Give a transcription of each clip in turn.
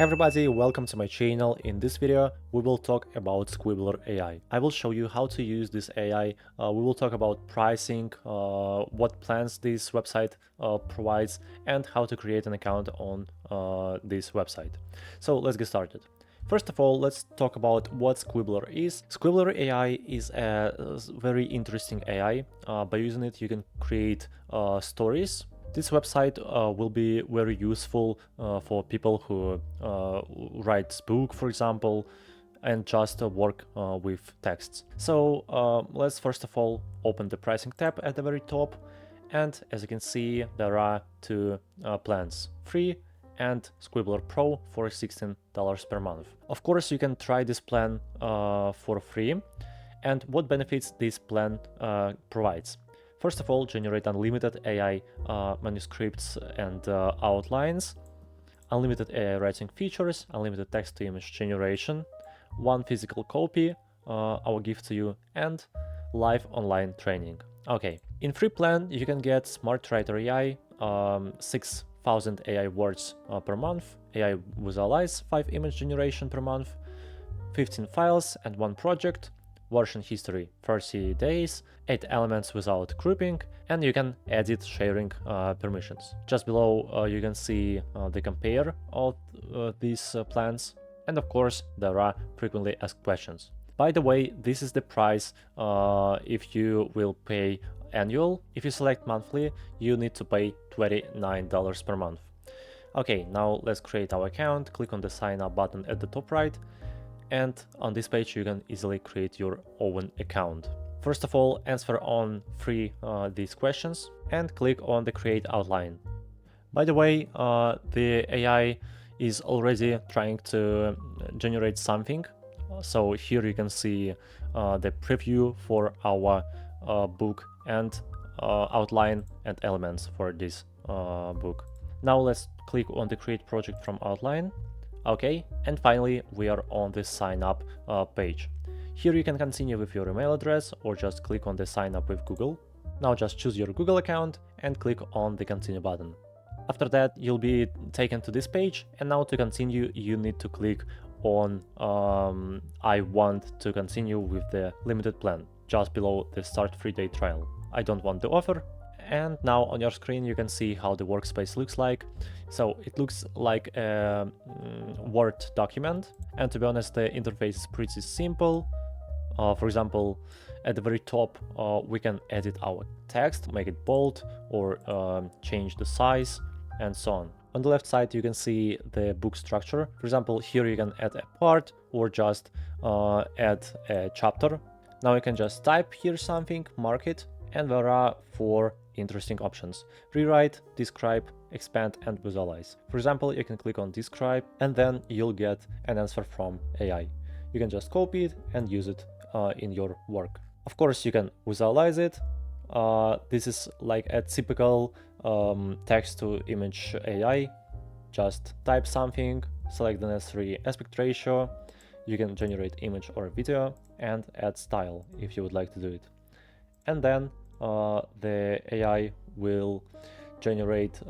Hey everybody, welcome to my channel. In this video, we will talk about Squibler AI. I will show you how to use this AI. We will talk about pricing, what plans this website provides, and how to create an account on this website. So let's get started. First of all, let's talk about what Squibler is. Squibler AI is a very interesting AI. By using it, you can create stories. This website will be very useful for people who write book, for example, and just work with texts. So let's first of all open the pricing tab at the very top, and as you can see, there are two plans: free and Squibler Pro for $16 per month. Of course, you can try this plan for free. And what benefits this plan provides? First of all, generate unlimited AI manuscripts and outlines, unlimited AI writing features, unlimited text-to-image generation, one physical copy, our gift to you, and live online training. Okay, in free plan, you can get Smart Writer AI, 6,000 AI words per month, AI Visualize 5 image generation per month, 15 files and 1 project, version history 30 days, 8 elements without grouping, and you can edit sharing permissions. Just below you can see the compare of these plans, and of course there are frequently asked questions. By the way, this is the price if you will pay annual. If you select monthly, you need to pay $29 per month. Okay, now let's create our account. Click on the sign up button at the top right, and on this page you can easily create your own account. First of all, answer on these questions and click on the create outline. By the way, the AI is already trying to generate something. So here you can see the preview for our book and outline and elements for this book. Now let's click on the create project from outline. Okay, and finally we are on the sign up page. Here you can continue with your email address or just click on the sign up with Google. Now just choose your Google account and click on the continue button. After that you'll be taken to this page, and now to continue you need to click on I want to continue with the limited plan, just below the start 3-day trial. I don't want the offer. And now on your screen you can see how the workspace looks like. So it looks like a Word document, and to be honest the interface is pretty simple. For example, at the very top we can edit our text, make it bold, or change the size, and so on. On the left side you can see the book structure. For example, here you can add a part or just add a chapter. Now you can just type here something, mark it, and there are 4 interesting options: rewrite, describe, expand, and visualize. For example, you can click on describe, and then you'll get an answer from AI. You can just copy it and use it in your work. Of course, you can visualize it. This is like a typical text-to-image AI. Just type something, select the necessary aspect ratio. You can generate image or video and add style if you would like to do it. And then the AI will generate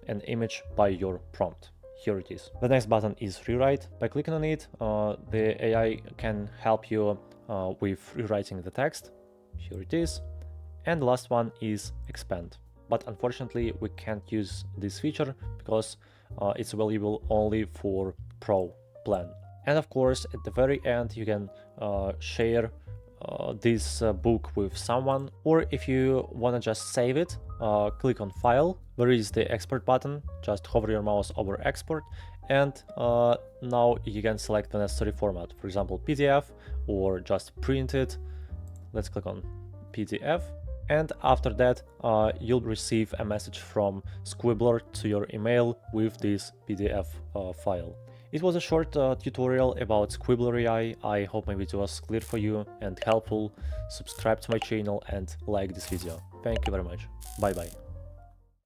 an image by your prompt. Here it is. The next button is rewrite. By clicking on it, the AI can help you with rewriting the text. Here it is. And the last one is expand. But unfortunately, we can't use this feature because it's available only for Pro plan. And of course, at the very end, you can share this book with someone, or if you want to just save it, click on file. There is the export button. Just hover your mouse over export, and now you can select the necessary format, for example PDF, or just print it. Let's click on PDF, and after that you'll receive a message from Squibler to your email with this PDF file. It was a short tutorial about Squibler AI. I hope my video was clear for you and helpful. Subscribe to my channel and like this video. Thank you very much. Bye bye.